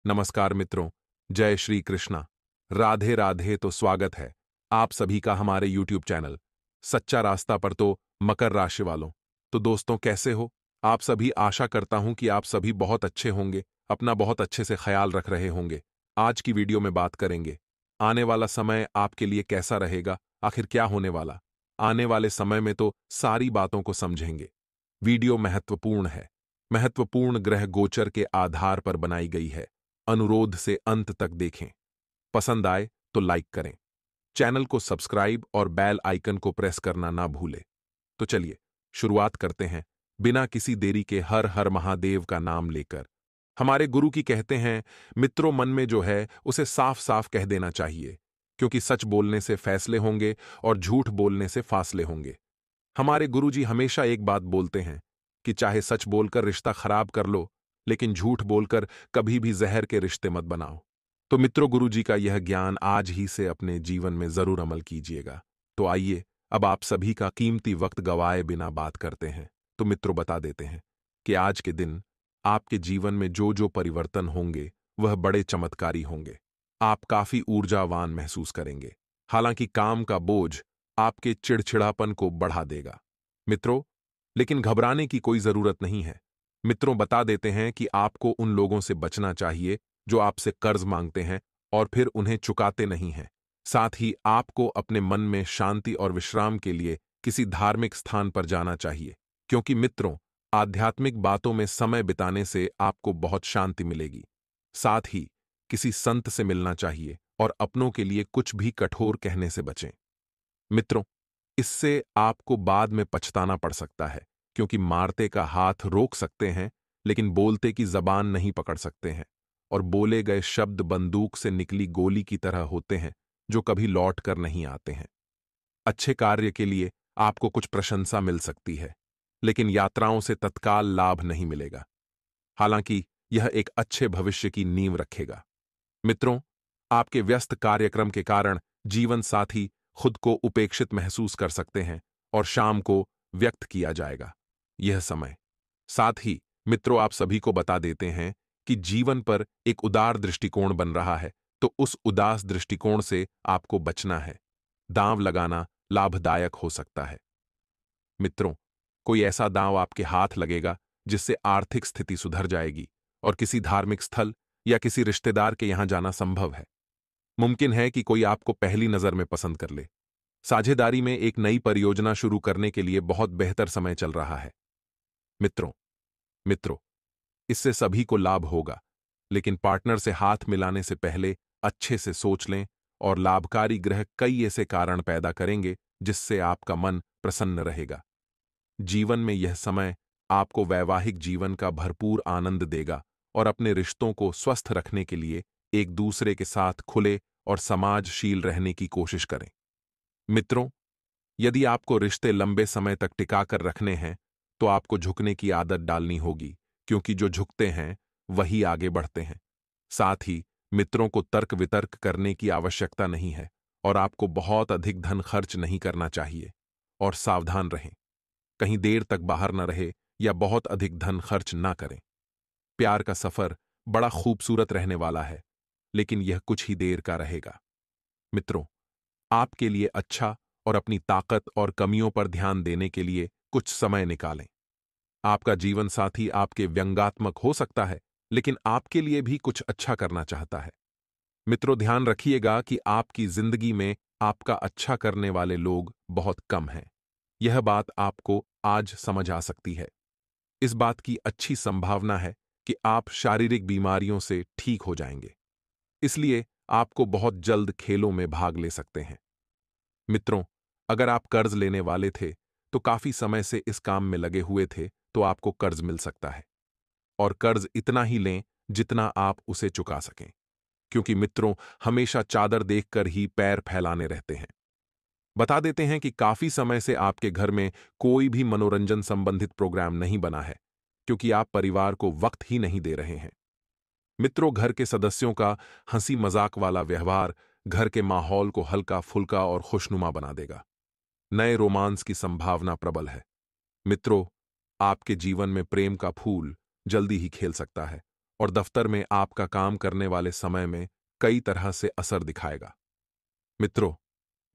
नमस्कार मित्रों, जय श्री कृष्णा। राधे राधे। तो स्वागत है आप सभी का हमारे YouTube चैनल सच्चा रास्ता पर। तो मकर राशि वालों, तो दोस्तों कैसे हो आप सभी। आशा करता हूं कि आप सभी बहुत अच्छे होंगे, अपना बहुत अच्छे से ख्याल रख रहे होंगे। आज की वीडियो में बात करेंगे आने वाला समय आपके लिए कैसा रहेगा, आखिर क्या होने वाला आने वाले समय में। तो सारी बातों को समझेंगे। वीडियो महत्वपूर्ण है, महत्वपूर्ण ग्रह गोचर के आधार पर बनाई गई है। अनुरोध से अंत तक देखें। पसंद आए तो लाइक करें, चैनल को सब्सक्राइब और बेल आइकन को प्रेस करना ना भूलें। तो चलिए शुरुआत करते हैं बिना किसी देरी के हर हर महादेव का नाम लेकर। हमारे गुरु की कहते हैं, मित्रों मन में जो है उसे साफ साफ कह देना चाहिए, क्योंकि सच बोलने से फैसले होंगे और झूठ बोलने से फासले होंगे। हमारे गुरुजी हमेशा एक बात बोलते हैं कि चाहे सच बोलकर रिश्ता खराब कर लो, लेकिन झूठ बोलकर कभी भी जहर के रिश्ते मत बनाओ। तो मित्रों, गुरुजी का यह ज्ञान आज ही से अपने जीवन में जरूर अमल कीजिएगा। तो आइए अब आप सभी का कीमती वक्त गवाए बिना बात करते हैं। तो मित्रों बता देते हैं कि आज के दिन आपके जीवन में जो जो परिवर्तन होंगे वह बड़े चमत्कारी होंगे। आप काफी ऊर्जावान महसूस करेंगे। हालांकि काम का बोझ आपके चिड़चिड़ापन को बढ़ा देगा मित्रों, लेकिन घबराने की कोई जरूरत नहीं है। मित्रों बता देते हैं कि आपको उन लोगों से बचना चाहिए जो आपसे कर्ज मांगते हैं और फिर उन्हें चुकाते नहीं हैं। साथ ही आपको अपने मन में शांति और विश्राम के लिए किसी धार्मिक स्थान पर जाना चाहिए, क्योंकि मित्रों आध्यात्मिक बातों में समय बिताने से आपको बहुत शांति मिलेगी। साथ ही किसी संत से मिलना चाहिए और अपनों के लिए कुछ भी कठोर कहने से बचें मित्रों। इससे आपको बाद में पछताना पड़ सकता है, क्योंकि मारते का हाथ रोक सकते हैं लेकिन बोलते की जबान नहीं पकड़ सकते हैं। और बोले गए शब्द बंदूक से निकली गोली की तरह होते हैं, जो कभी लौट कर नहीं आते हैं। अच्छे कार्य के लिए आपको कुछ प्रशंसा मिल सकती है, लेकिन यात्राओं से तत्काल लाभ नहीं मिलेगा। हालांकि यह एक अच्छे भविष्य की नींव रखेगा। मित्रों, आपके व्यस्त कार्यक्रम के कारण जीवन साथी खुद को उपेक्षित महसूस कर सकते हैं और शाम को व्यक्त किया जाएगा यह समय। साथ ही मित्रों आप सभी को बता देते हैं कि जीवन पर एक उदार दृष्टिकोण बन रहा है, तो उस उदास दृष्टिकोण से आपको बचना है। दांव लगाना लाभदायक हो सकता है मित्रों। कोई ऐसा दांव आपके हाथ लगेगा जिससे आर्थिक स्थिति सुधर जाएगी और किसी धार्मिक स्थल या किसी रिश्तेदार के यहां जाना संभव है। मुमकिन है कि कोई आपको पहली नजर में पसंद कर ले। साझेदारी में एक नई परियोजना शुरू करने के लिए बहुत बेहतर समय चल रहा है मित्रों। मित्रों इससे सभी को लाभ होगा, लेकिन पार्टनर से हाथ मिलाने से पहले अच्छे से सोच लें। और लाभकारी ग्रह कई ऐसे कारण पैदा करेंगे जिससे आपका मन प्रसन्न रहेगा। जीवन में यह समय आपको वैवाहिक जीवन का भरपूर आनंद देगा और अपने रिश्तों को स्वस्थ रखने के लिए एक दूसरे के साथ खुले और समाजशील रहने की कोशिश करें मित्रों। यदि आपको रिश्ते लंबे समय तक टिकाकर रखने हैं तो आपको झुकने की आदत डालनी होगी, क्योंकि जो झुकते हैं वही आगे बढ़ते हैं। साथ ही मित्रों को तर्क वितर्क करने की आवश्यकता नहीं है और आपको बहुत अधिक धन खर्च नहीं करना चाहिए। और सावधान रहें, कहीं देर तक बाहर न रहे या बहुत अधिक धन खर्च ना करें। प्यार का सफर बड़ा खूबसूरत रहने वाला है, लेकिन यह कुछ ही देर का रहेगा मित्रों। आपके लिए अच्छा और अपनी ताकत और कमियों पर ध्यान देने के लिए कुछ समय निकालें। आपका जीवन साथी आपके व्यंग्यात्मक हो सकता है, लेकिन आपके लिए भी कुछ अच्छा करना चाहता है मित्रों। ध्यान रखिएगा कि आपकी जिंदगी में आपका अच्छा करने वाले लोग बहुत कम हैं। यह बात आपको आज समझ आ सकती है। इस बात की अच्छी संभावना है कि आप शारीरिक बीमारियों से ठीक हो जाएंगे, इसलिए आपको बहुत जल्द खेलों में भाग ले सकते हैं मित्रों। अगर आप कर्ज लेने वाले थे तो काफी समय से इस काम में लगे हुए थे, तो आपको कर्ज मिल सकता है। और कर्ज इतना ही लें जितना आप उसे चुका सकें, क्योंकि मित्रों हमेशा चादर देखकर ही पैर फैलाने रहते हैं। बता देते हैं कि काफी समय से आपके घर में कोई भी मनोरंजन संबंधित प्रोग्राम नहीं बना है, क्योंकि आप परिवार को वक्त ही नहीं दे रहे हैं मित्रों। घर के सदस्यों का हंसी मजाक वाला व्यवहार घर के माहौल को हल्का फुल्का और खुशनुमा बना देगा। नए रोमांस की संभावना प्रबल है मित्रों। आपके जीवन में प्रेम का फूल जल्दी ही खेल सकता है और दफ्तर में आपका काम करने वाले समय में कई तरह से असर दिखाएगा। मित्रों,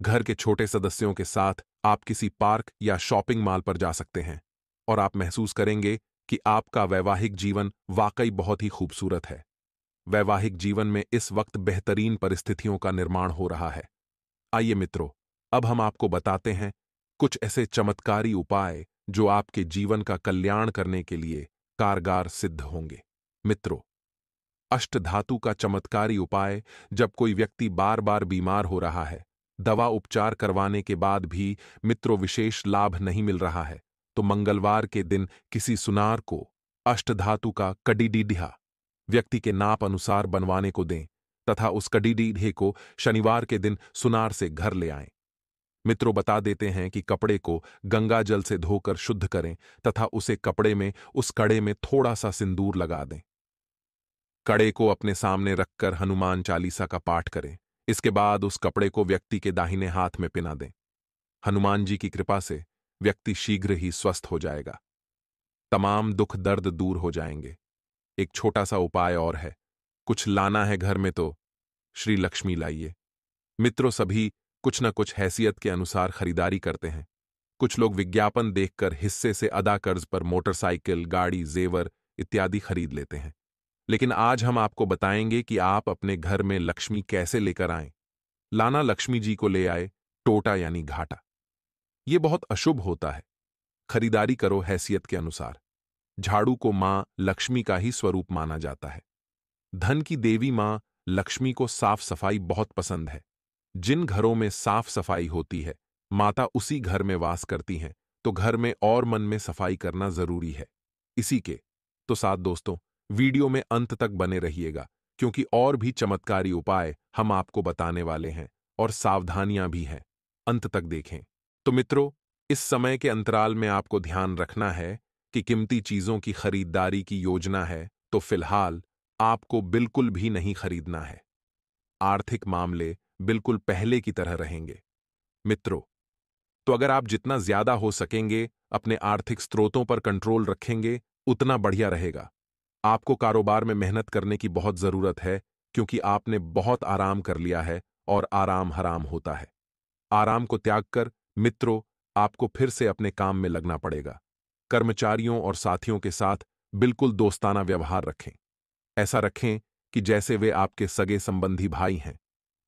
घर के छोटे सदस्यों के साथ आप किसी पार्क या शॉपिंग मॉल पर जा सकते हैं और आप महसूस करेंगे कि आपका वैवाहिक जीवन वाकई बहुत ही खूबसूरत है। वैवाहिक जीवन में इस वक्त बेहतरीन परिस्थितियों का निर्माण हो रहा है। आइए मित्रों, अब हम आपको बताते हैं कुछ ऐसे चमत्कारी उपाय जो आपके जीवन का कल्याण करने के लिए कारगर सिद्ध होंगे। मित्रों, अष्टधातु का चमत्कारी उपाय। जब कोई व्यक्ति बार बार बीमार हो रहा है, दवा उपचार करवाने के बाद भी मित्रों विशेष लाभ नहीं मिल रहा है, तो मंगलवार के दिन किसी सुनार को अष्टधातु का कड़ीडीढ़ा व्यक्ति के नाप अनुसार बनवाने को दें तथा उस कड़ीडीढ़े को शनिवार के दिन सुनार से घर ले आएं। मित्रों, बता देते हैं कि कपड़े को गंगा जल से धोकर शुद्ध करें तथा उसे कपड़े में उस कड़े में थोड़ा सा सिंदूर लगा दें। कड़े को अपने सामने रखकर हनुमान चालीसा का पाठ करें। इसके बाद उस कपड़े को व्यक्ति के दाहिने हाथ में पिना दें। हनुमान जी की कृपा से व्यक्ति शीघ्र ही स्वस्थ हो जाएगा। तमाम दुख दर्द दूर हो जाएंगे। एक छोटा सा उपाय और है। कुछ लाना है घर में तो श्री लक्ष्मी लाइए। मित्रों, सभी कुछ न कुछ हैसियत के अनुसार खरीदारी करते हैं। कुछ लोग विज्ञापन देखकर हिस्से से अदा कर्ज पर मोटरसाइकिल, गाड़ी, जेवर इत्यादि खरीद लेते हैं। लेकिन आज हम आपको बताएंगे कि आप अपने घर में लक्ष्मी कैसे लेकर आएं। लाना लक्ष्मी जी को ले आए, टोटा यानी घाटा। ये बहुत अशुभ होता है। खरीदारी करो हैसियत के अनुसार। झाड़ू को मां लक्ष्मी का ही स्वरूप माना जाता है। धन की देवी मां लक्ष्मी को साफ सफाई बहुत पसंद है। जिन घरों में साफ सफाई होती है, माता उसी घर में वास करती हैं, तो घर में और मन में सफाई करना जरूरी है। इसी के तो साथ दोस्तों, वीडियो में अंत तक बने रहिएगा, क्योंकि और भी चमत्कारी उपाय हम आपको बताने वाले हैं और सावधानियां भी हैं। अंत तक देखें। तो मित्रों, इस समय के अंतराल में आपको ध्यान रखना है कि कीमती चीजों की खरीदारी की योजना है तो फिलहाल आपको बिल्कुल भी नहीं खरीदना है। आर्थिक मामले बिल्कुल पहले की तरह रहेंगे। मित्रों, तो अगर आप जितना ज्यादा हो सकेंगे अपने आर्थिक स्रोतों पर कंट्रोल रखेंगे, उतना बढ़िया रहेगा। आपको कारोबार में मेहनत करने की बहुत जरूरत है, क्योंकि आपने बहुत आराम कर लिया है और आराम हराम होता है। आराम को त्याग कर मित्रों, आपको फिर से अपने काम में लगना पड़ेगा। कर्मचारियों और साथियों के साथ बिल्कुल दोस्ताना व्यवहार रखें। ऐसा रखें कि जैसे वे आपके सगे संबंधी भाई हैं।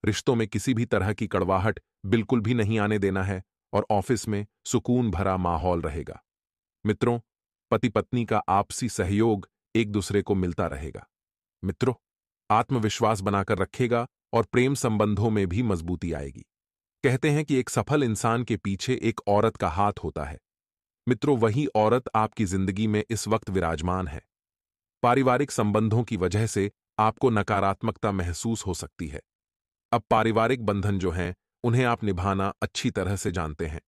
रिश्तों में किसी भी तरह की कड़वाहट बिल्कुल भी नहीं आने देना है और ऑफिस में सुकून भरा माहौल रहेगा। मित्रों, पति पत्नी का आपसी सहयोग एक दूसरे को मिलता रहेगा। मित्रों, आत्मविश्वास बनाकर रखेगा और प्रेम संबंधों में भी मजबूती आएगी। कहते हैं कि एक सफल इंसान के पीछे एक औरत का हाथ होता है। मित्रों, वही औरत आपकी जिंदगी में इस वक्त विराजमान है। पारिवारिक संबंधों की वजह से आपको नकारात्मकता महसूस हो सकती है। अब पारिवारिक बंधन जो हैं, उन्हें आप निभाना अच्छी तरह से जानते हैं,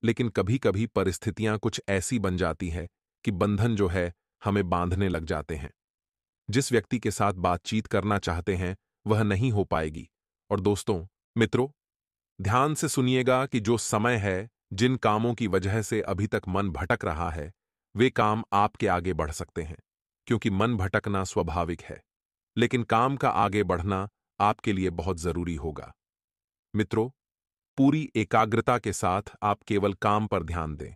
लेकिन कभी कभी परिस्थितियां कुछ ऐसी बन जाती है कि बंधन जो है हमें बांधने लग जाते हैं। जिस व्यक्ति के साथ बातचीत करना चाहते हैं वह नहीं हो पाएगी। और दोस्तों, मित्रों, ध्यान से सुनिएगा कि जो समय है, जिन कामों की वजह से अभी तक मन भटक रहा है, वे काम आपके आगे बढ़ सकते हैं, क्योंकि मन भटकना स्वाभाविक है, लेकिन काम का आगे बढ़ना आपके लिए बहुत जरूरी होगा। मित्रों, पूरी एकाग्रता के साथ आप केवल काम पर ध्यान दें,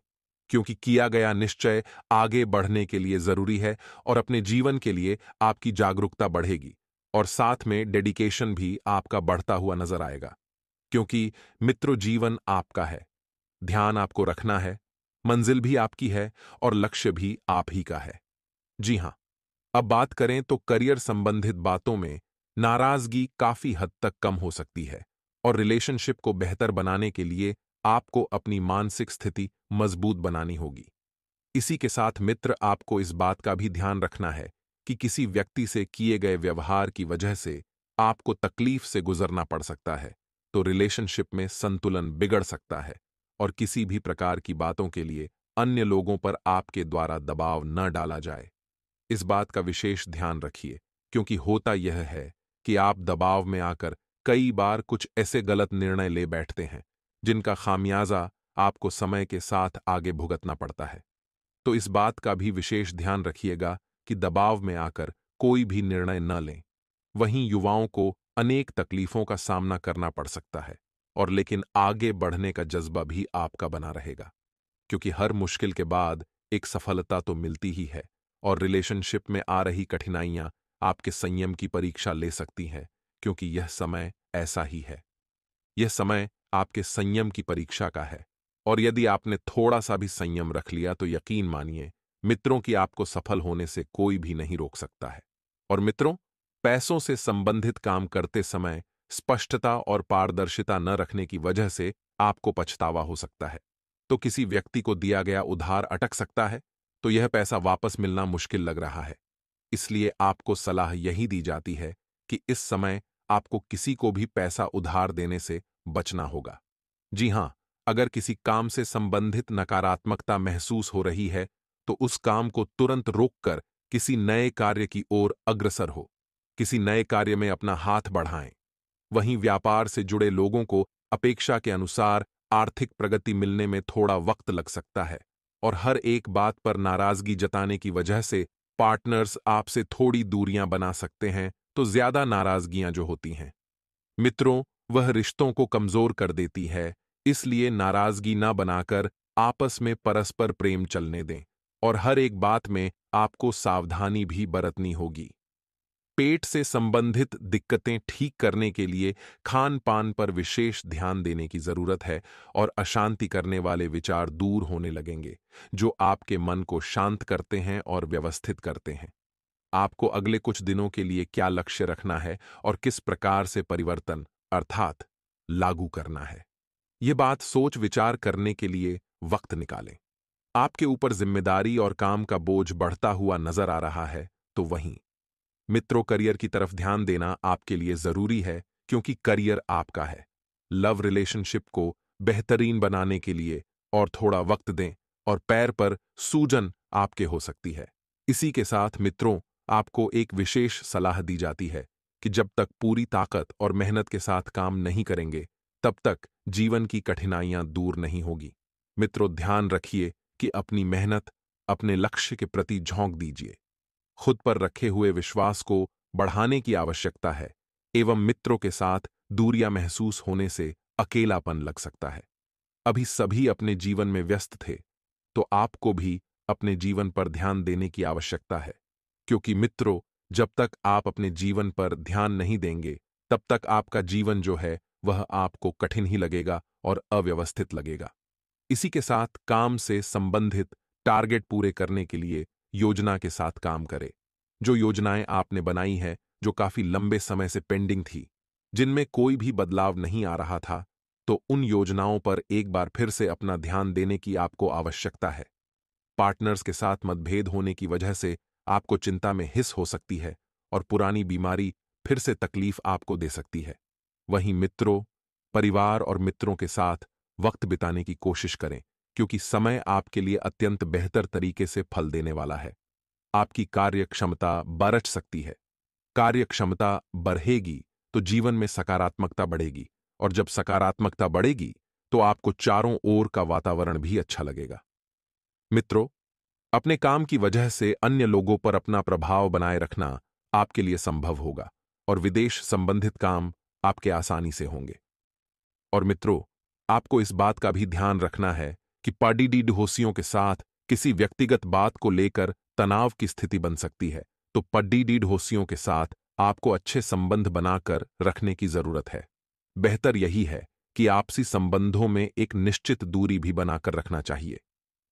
क्योंकि किया गया निश्चय आगे बढ़ने के लिए जरूरी है और अपने जीवन के लिए आपकी जागरूकता बढ़ेगी और साथ में डेडिकेशन भी आपका बढ़ता हुआ नजर आएगा। क्योंकि मित्रों, जीवन आपका है, ध्यान आपको रखना है, मंजिल भी आपकी है और लक्ष्य भी आप ही का है। जी हां, अब बात करें तो करियर संबंधित बातों में नाराजगी काफी हद तक कम हो सकती है और रिलेशनशिप को बेहतर बनाने के लिए आपको अपनी मानसिक स्थिति मजबूत बनानी होगी। इसी के साथ मित्र, आपको इस बात का भी ध्यान रखना है कि किसी व्यक्ति से किए गए व्यवहार की वजह से आपको तकलीफ से गुजरना पड़ सकता है, तो रिलेशनशिप में संतुलन बिगड़ सकता है और किसी भी प्रकार की बातों के लिए अन्य लोगों पर आपके द्वारा दबाव न डाला जाए। इस बात का विशेष ध्यान रखिए, क्योंकि होता यह है कि आप दबाव में आकर कई बार कुछ ऐसे गलत निर्णय ले बैठते हैं जिनका खामियाजा आपको समय के साथ आगे भुगतना पड़ता है। तो इस बात का भी विशेष ध्यान रखिएगा कि दबाव में आकर कोई भी निर्णय न लें। वहीं युवाओं को अनेक तकलीफों का सामना करना पड़ सकता है, और लेकिन आगे बढ़ने का जज्बा भी आपका बना रहेगा, क्योंकि हर मुश्किल के बाद एक सफलता तो मिलती ही है। और रिलेशनशिप में आ रही कठिनाइयां आपके संयम की परीक्षा ले सकती हैं, क्योंकि यह समय ऐसा ही है। यह समय आपके संयम की परीक्षा का है, और यदि आपने थोड़ा सा भी संयम रख लिया तो यकीन मानिए, मित्रों की आपको सफल होने से कोई भी नहीं रोक सकता है। और मित्रों, पैसों से संबंधित काम करते समय स्पष्टता और पारदर्शिता न रखने की वजह से आपको पछतावा हो सकता है। तो किसी व्यक्ति को दिया गया उधार अटक सकता है, तो यह पैसा वापस मिलना मुश्किल लग रहा है। इसलिए आपको सलाह यही दी जाती है कि इस समय आपको किसी को भी पैसा उधार देने से बचना होगा। जी हां, अगर किसी काम से संबंधित नकारात्मकता महसूस हो रही है, तो उस काम को तुरंत रोककर किसी नए कार्य की ओर अग्रसर हो। किसी नए कार्य में अपना हाथ बढ़ाएं। वहीं व्यापार से जुड़े लोगों को अपेक्षा के अनुसार आर्थिक प्रगति मिलने में थोड़ा वक्त लग सकता है, और हर एक बात पर नाराजगी जताने की वजह से पार्टनर्स आपसे थोड़ी दूरियां बना सकते हैं, तो ज्यादा नाराजगियां जो होती हैं, मित्रों, वह रिश्तों को कमजोर कर देती है। इसलिए नाराजगी ना बनाकर आपस में परस्पर प्रेम चलने दें, और हर एक बात में आपको सावधानी भी बरतनी होगी। पेट से संबंधित दिक्कतें ठीक करने के लिए खान पान पर विशेष ध्यान देने की जरूरत है, और अशांति करने वाले विचार दूर होने लगेंगे, जो आपके मन को शांत करते हैं और व्यवस्थित करते हैं। आपको अगले कुछ दिनों के लिए क्या लक्ष्य रखना है और किस प्रकार से परिवर्तन अर्थात लागू करना है, ये बात सोच विचार करने के लिए वक्त निकालें। आपके ऊपर जिम्मेदारी और काम का बोझ बढ़ता हुआ नजर आ रहा है, तो वहीं मित्रों, करियर की तरफ ध्यान देना आपके लिए जरूरी है, क्योंकि करियर आपका है। लव रिलेशनशिप को बेहतरीन बनाने के लिए और थोड़ा वक्त दें, और पैर पर सूजन आपके हो सकती है। इसी के साथ मित्रों, आपको एक विशेष सलाह दी जाती है कि जब तक पूरी ताकत और मेहनत के साथ काम नहीं करेंगे, तब तक जीवन की कठिनाइयां दूर नहीं होगी। मित्रों, ध्यान रखिए कि अपनी मेहनत, अपने लक्ष्य के प्रति झोंक दीजिए। खुद पर रखे हुए विश्वास को बढ़ाने की आवश्यकता है, एवं मित्रों के साथ दूरियां महसूस होने से अकेलापन लग सकता है। अभी सभी अपने जीवन में व्यस्त थे, तो आपको भी अपने जीवन पर ध्यान देने की आवश्यकता है, क्योंकि मित्रों, जब तक आप अपने जीवन पर ध्यान नहीं देंगे, तब तक आपका जीवन जो है वह आपको कठिन ही लगेगा और अव्यवस्थित लगेगा। इसी के साथ काम से संबंधित टारगेट पूरे करने के लिए योजना के साथ काम करें। जो योजनाएं आपने बनाई है, जो काफी लंबे समय से पेंडिंग थी, जिनमें कोई भी बदलाव नहीं आ रहा था, तो उन योजनाओं पर एक बार फिर से अपना ध्यान देने की आपको आवश्यकता है। पार्टनर्स के साथ मतभेद होने की वजह से आपको चिंता में हिस हो सकती है, और पुरानी बीमारी फिर से तकलीफ आपको दे सकती है। वहीं मित्रों, परिवार और मित्रों के साथ वक्त बिताने की कोशिश करें, क्योंकि समय आपके लिए अत्यंत बेहतर तरीके से फल देने वाला है। आपकी कार्य क्षमता बरछ सकती है। कार्य क्षमता बढ़ेगी तो जीवन में सकारात्मकता बढ़ेगी, और जब सकारात्मकता बढ़ेगी तो आपको चारों ओर का वातावरण भी अच्छा लगेगा। मित्रों, अपने काम की वजह से अन्य लोगों पर अपना प्रभाव बनाए रखना आपके लिए संभव होगा, और विदेश संबंधित काम आपके आसानी से होंगे। और मित्रों, आपको इस बात का भी ध्यान रखना है कि पडीडी ढोसियों के साथ किसी व्यक्तिगत बात को लेकर तनाव की स्थिति बन सकती है, तो पडीडी ढोसियों के साथ आपको अच्छे संबंध बनाकर रखने की जरूरत है। बेहतर यही है कि आपसी संबंधों में एक निश्चित दूरी भी बनाकर रखना चाहिए,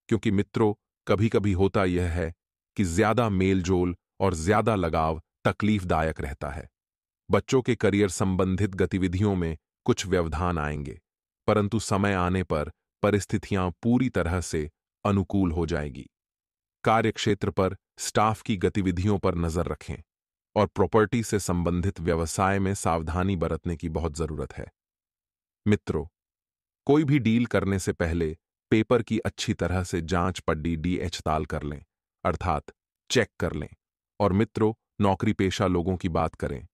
क्योंकि मित्रों, कभी कभी होता यह है कि ज्यादा मेलजोल और ज्यादा लगाव तकलीफदायक रहता है। बच्चों के करियर संबंधित गतिविधियों में कुछ व्यवधान आएंगे, परंतु समय आने पर परिस्थितियां पूरी तरह से अनुकूल हो जाएगी। कार्यक्षेत्र पर स्टाफ की गतिविधियों पर नजर रखें, और प्रॉपर्टी से संबंधित व्यवसाय में सावधानी बरतने की बहुत जरूरत है। मित्रों, कोई भी डील करने से पहले पेपर की अच्छी तरह से जांच पढ़ी डीएच-ताल कर लें, अर्थात चेक कर लें। और मित्रों, नौकरी पेशा लोगों की बात करें,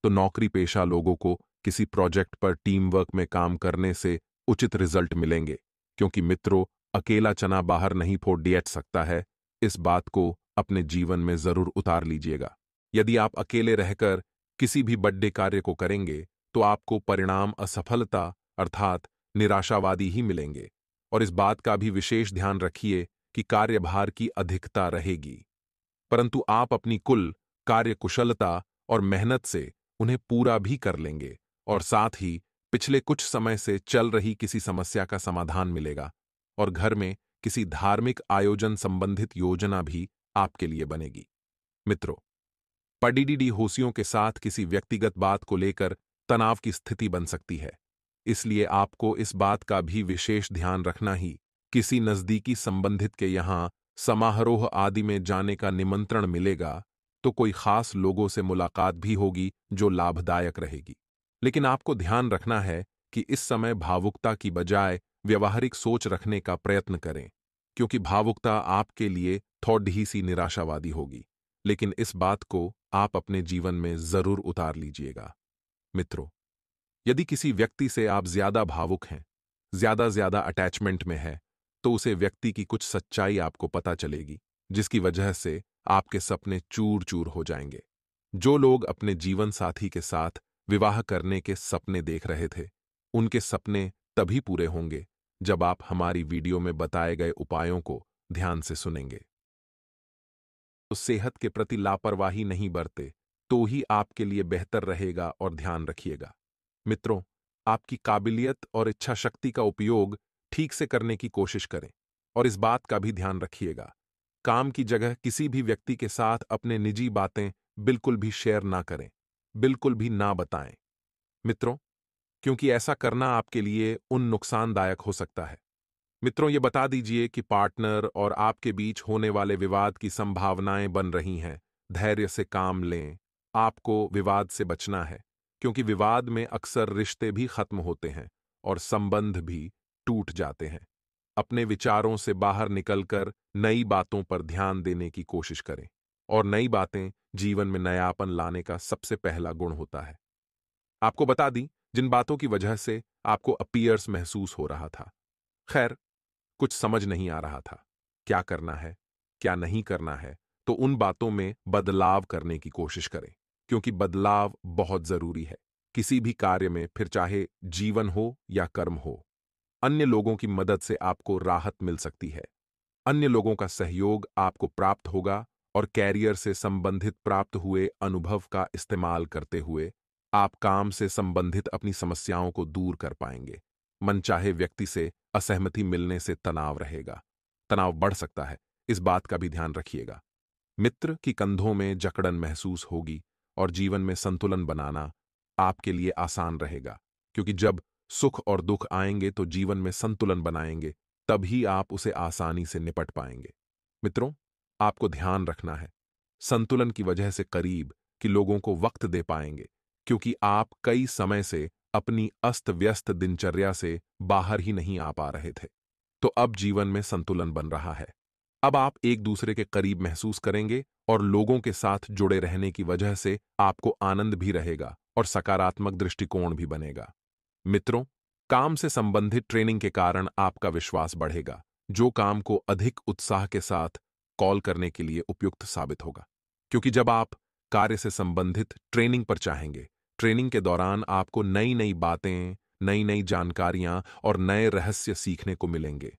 तो नौकरी पेशा लोगों को किसी प्रोजेक्ट पर टीम वर्क में काम करने से उचित रिजल्ट मिलेंगे, क्योंकि मित्रों, अकेला चना बाहर नहीं फोड़ दिया सकता है। इस बात को अपने जीवन में जरूर उतार लीजिएगा। यदि आप अकेले रहकर किसी भी बड़े कार्य को करेंगे तो आपको परिणाम असफलता अर्थात निराशावादी ही मिलेंगे। और इस बात का भी विशेष ध्यान रखिए कि कार्यभार की अधिकता रहेगी, परंतु आप अपनी कुल कार्यकुशलता और मेहनत से उन्हें पूरा भी कर लेंगे और साथ ही पिछले कुछ समय से चल रही किसी समस्या का समाधान मिलेगा और घर में किसी धार्मिक आयोजन संबंधित योजना भी आपके लिए बनेगी। मित्रों, पडीडीडी होशियों के साथ किसी व्यक्तिगत बात को लेकर तनाव की स्थिति बन सकती है, इसलिए आपको इस बात का भी विशेष ध्यान रखना ही किसी नजदीकी संबंधित के यहां समारोह आदि में जाने का निमंत्रण मिलेगा तो कोई खास लोगों से मुलाकात भी होगी जो लाभदायक रहेगी। लेकिन आपको ध्यान रखना है कि इस समय भावुकता की बजाय व्यवहारिक सोच रखने का प्रयत्न करें, क्योंकि भावुकता आपके लिए थोड़ी सी निराशावादी होगी, लेकिन इस बात को आप अपने जीवन में जरूर उतार लीजिएगा। मित्रों, यदि किसी व्यक्ति से आप ज्यादा भावुक हैं, ज्यादा अटैचमेंट में है, तो उसे व्यक्ति की कुछ सच्चाई आपको पता चलेगी, जिसकी वजह से आपके सपने चूर चूर हो जाएंगे। जो लोग अपने जीवन साथी के साथ विवाह करने के सपने देख रहे थे, उनके सपने तभी पूरे होंगे जब आप हमारी वीडियो में बताए गए उपायों को ध्यान से सुनेंगे। तो सेहत के प्रति लापरवाही नहीं बरते तो ही आपके लिए बेहतर रहेगा और ध्यान रखिएगा। मित्रों, आपकी काबिलियत और इच्छा शक्ति का उपयोग ठीक से करने की कोशिश करें और इस बात का भी ध्यान रखिएगा, काम की जगह किसी भी व्यक्ति के साथ अपने निजी बातें बिल्कुल भी शेयर ना करें, बिल्कुल भी ना बताएं। मित्रों, क्योंकि ऐसा करना आपके लिए उन नुकसानदायक हो सकता है। मित्रों, ये बता दीजिए कि पार्टनर और आपके बीच होने वाले विवाद की संभावनाएं बन रही हैं। धैर्य से काम लें, आपको विवाद से बचना है, क्योंकि विवाद में अक्सर रिश्ते भी खत्म होते हैं और संबंध भी टूट जाते हैं। अपने विचारों से बाहर निकलकर नई बातों पर ध्यान देने की कोशिश करें और नई बातें जीवन में नयापन लाने का सबसे पहला गुण होता है। आपको बता दी जिन बातों की वजह से आपको अपीयर्स महसूस हो रहा था। खैर, कुछ समझ नहीं आ रहा था क्या करना है, क्या नहीं करना है, तो उन बातों में बदलाव करने की कोशिश करें, क्योंकि बदलाव बहुत जरूरी है किसी भी कार्य में, फिर चाहे जीवन हो या कर्म हो। अन्य लोगों की मदद से आपको राहत मिल सकती है, अन्य लोगों का सहयोग आपको प्राप्त होगा और कैरियर से संबंधित प्राप्त हुए अनुभव का इस्तेमाल करते हुए आप काम से संबंधित अपनी समस्याओं को दूर कर पाएंगे। मनचाहे व्यक्ति से असहमति मिलने से तनाव रहेगा, तनाव बढ़ सकता है, इस बात का भी ध्यान रखिएगा। मित्र की कंधों में जकड़न महसूस होगी और जीवन में संतुलन बनाना आपके लिए आसान रहेगा, क्योंकि जब सुख और दुख आएंगे तो जीवन में संतुलन बनाएंगे, तभी आप उसे आसानी से निपट पाएंगे। मित्रों, आपको ध्यान रखना है, संतुलन की वजह से करीब कि लोगों को वक्त दे पाएंगे, क्योंकि आप कई समय से अपनी अस्त व्यस्त दिनचर्या से बाहर ही नहीं आ पा रहे थे। तो अब जीवन में संतुलन बन रहा है। अब आप एक दूसरे के करीब महसूस करेंगे और लोगों के साथ जुड़े रहने की वजह से आपको आनंद भी रहेगा और सकारात्मक दृष्टिकोण भी बनेगा। मित्रों, काम से संबंधित ट्रेनिंग के कारण आपका विश्वास बढ़ेगा, जो काम को अधिक उत्साह के साथ कॉल करने के लिए उपयुक्त साबित होगा, क्योंकि जब आप कार्य से संबंधित ट्रेनिंग पर चाहेंगे, ट्रेनिंग के दौरान आपको नई नई बातें, नई नई जानकारियां और नए रहस्य सीखने को मिलेंगे।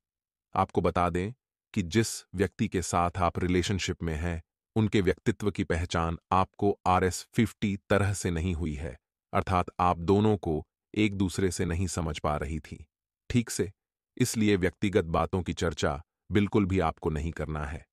आपको बता दें कि जिस व्यक्ति के साथ आप रिलेशनशिप में हैं, उनके व्यक्तित्व की पहचान आपको RS50 तरह से नहीं हुई है, अर्थात आप दोनों को एक दूसरे से नहीं समझ पा रही थी ठीक से, इसलिए व्यक्तिगत बातों की चर्चा बिल्कुल भी आपको नहीं करना है।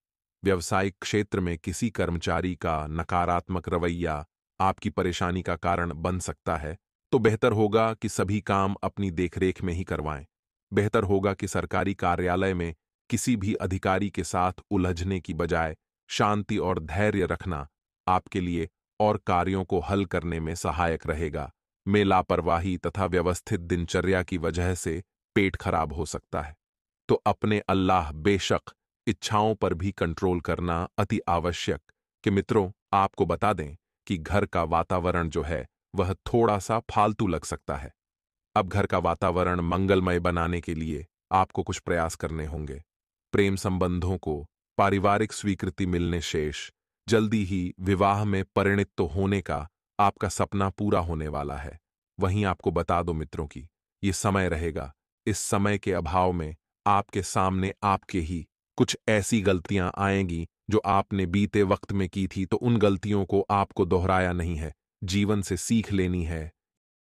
व्यवसायिक क्षेत्र में किसी कर्मचारी का नकारात्मक रवैया आपकी परेशानी का कारण बन सकता है, तो बेहतर होगा कि सभी काम अपनी देखरेख में ही करवाएं। बेहतर होगा कि सरकारी कार्यालय में किसी भी अधिकारी के साथ उलझने की बजाय शांति और धैर्य रखना आपके लिए और कार्यों को हल करने में सहायक रहेगा। में लापरवाही तथा व्यवस्थित दिनचर्या की वजह से पेट खराब हो सकता है, तो अपने अल्लाह बेशक इच्छाओं पर भी कंट्रोल करना अति आवश्यक। कि मित्रों, आपको बता दें कि घर का वातावरण जो है वह थोड़ा सा फालतू लग सकता है। अब घर का वातावरण मंगलमय बनाने के लिए आपको कुछ प्रयास करने होंगे। प्रेम संबंधों को पारिवारिक स्वीकृति मिलने शेष जल्दी ही विवाह में परिणित तो होने का आपका सपना पूरा होने वाला है। वहीं आपको बता दो मित्रों की ये समय रहेगा, इस समय के अभाव में आपके सामने आपके ही कुछ ऐसी गलतियां आएंगी जो आपने बीते वक्त में की थी, तो उन गलतियों को आपको दोहराया नहीं है, जीवन से सीख लेनी है,